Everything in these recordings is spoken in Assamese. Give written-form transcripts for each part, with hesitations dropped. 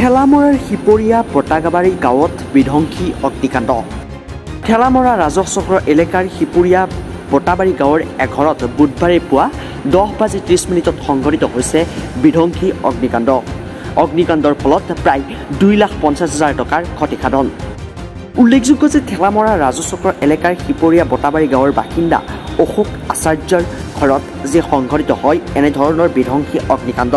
ঠেলামৰাৰ শিপৰীয়া পটাগাবাৰী গাঁৱত বিধ্বংসী অগ্নিকাণ্ড। ঠেলামৰা ৰাজহ চক্ৰ এলেকাৰ শিপৰীয়া পটাবাৰী গাঁৱৰ এঘৰত বুধবাৰে পুৱা 10:30 সংঘটিত হৈছে বিধ্বংসী অগ্নিকাণ্ড। অগ্নিকাণ্ডৰ ফলত প্ৰায় 2,50,000 টকাৰ ক্ষতিসাধন। উল্লেখযোগ্য যে ঠেলামৰা ৰাজহ চক্ৰ এলেকাৰ শিপৰীয়া পটাবাৰী গাঁৱৰ বাসিন্দা অশোক আচাৰ্যৰ ঘৰত যে সংঘটিত হয় এনেধৰণৰ বিধ্বংসী অগ্নিকাণ্ড।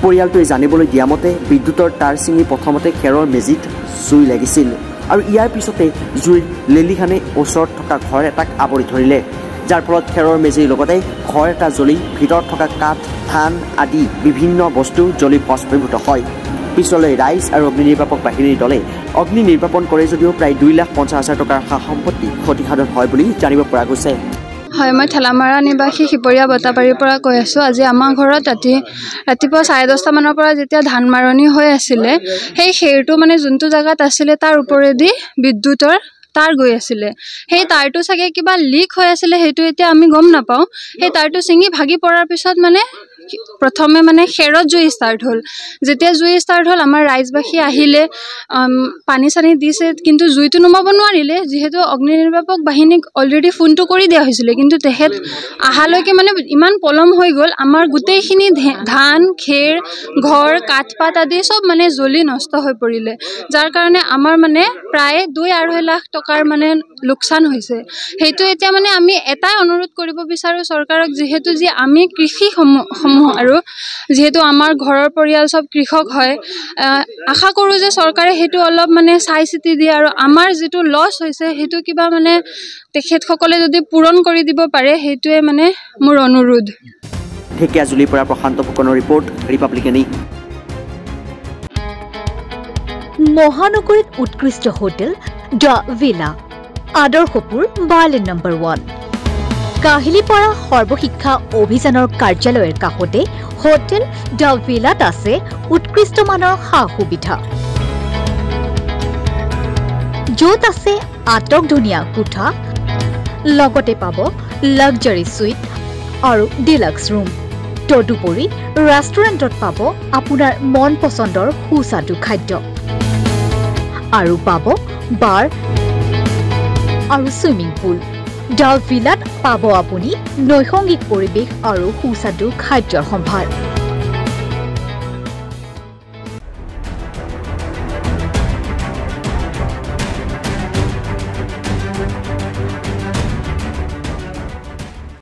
পৰিয়ালটোৱে জানিবলৈ দিয়া মতে বিদ্যুতৰ তাঁৰ ছিঙি প্ৰথমতে খেৰৰ মেজিত জুই লাগিছিল আৰু ইয়াৰ পিছতে জুইৰ লেলিহানে ওচৰত থকা ঘৰ এটাক আৱৰি ধৰিলে, যাৰ ফলত খেৰৰ মেজিৰ লগতে ঘৰ এটা জ্বলি ভিতৰত থকা কাঠ, ধান আদি বিভিন্ন বস্তু জ্বলি ভস্মীভূত হয়। পিছলৈ ৰাইজ আৰু অগ্নি নিৰ্বাপক বাহিনীৰ দলে অগ্নি নিৰ্বাপন কৰে যদিও প্ৰায় 2,50,000 টকাৰ সা সম্পত্তি ক্ষতিসাধন হয় বুলি জানিব পৰা গৈছে। হয়, মই ঠেলামৰা নিবাসী শিপৰীয়া বটাবাৰীৰ পৰা কৈ আছোঁ। আজি আমাৰ ঘৰত ৰাতিপুৱা 10:30 মানৰ পৰা যেতিয়া ধান মাৰণি হৈ আছিলে, সেই খেৰটো মানে যোনটো জেগাত আছিলে তাৰ ওপৰেদি বিদ্যুতৰ তাঁৰ গৈ আছিলে। সেই তাঁৰটো চাগে কিবা লিক হৈ আছিলে, সেইটো এতিয়া আমি গম নাপাওঁ। সেই তাঁৰটো ছিঙি ভাগি পৰাৰ পিছত প্ৰথমে খেৰত জুই ষ্টাৰ্ট হ'ল। যেতিয়া জুই ষ্টাৰ্ট হ'ল আমাৰ ৰাইজবাসী আহিলে, পানী চানী দিছে, কিন্তু জুইটো নুমাব নোৱাৰিলে যিহেতু অগ্নি নিৰ্বাপক বাহিনীক অলৰেডি ফোনটো কৰি দিয়া হৈছিলে, কিন্তু তেখেত অহালৈকে ইমান পলম হৈ গ'ল। আমাৰ গোটেইখিনি ধান, খেৰ, ঘৰ, কাঠপাত আদি চব জ্বলি নষ্ট হৈ পৰিলে, যাৰ কাৰণে আমাৰ প্ৰায় 2-2.5 লাখ টকাৰ লোকচান হৈছে। সেইটো এতিয়া আমি এটাই অনুৰোধ কৰিব বিচাৰোঁ চৰকাৰক, যিহেতু আমি কৃষিসমূহ আৰু যিহেতু আমাৰ ঘৰৰ পৰিয়াল চব কৃষক হয়, আশা কৰোঁ যে চৰকাৰে সেইটো অলপ চাই চিতি দিয়ে আৰু আমাৰ যিটো লছ হৈছে সেইটো কিবা তেখেতসকলে যদি পূৰণ কৰি দিব পাৰে, সেইটোৱে মোৰ অনুৰোধ। ঢেকীয়াজুলিৰ পৰা প্ৰশান্ত ফুকনৰ ৰিপৰ্ট, ৰিপাব্লিকানী। মহানগৰীত উৎকৃষ্ট হোটেল দ্য ভিলা, আদৰ্শপুৰ বাৰ্লিন নম্বৰ 1। কাহিলীপাৰা সৰ্বশিক্ষা অভিযানৰ কাৰ্যালয়ৰ কাষতে হোটেল দ্য ভিলাত আছে উৎকৃষ্ট মানৰ সা সুবিধা, য'ত আছে আটকধুনীয়া কোঠা, লগতে পাব লাক্সাৰী সুইট আৰু ডিলাক্স ৰুম। তদুপৰি ৰেষ্টুৰেণ্টত পাব আপোনাৰ মন পচন্দৰ সুস্বাদু খাদ্য আৰু পাব বাৰ আৰু ছুইমিং পুল। দ্য ভিলাত পাব আপুনি নৈসংগিক পৰিৱেশ আৰু সুস্বাদু খাদ্যৰ সম্ভাৰ।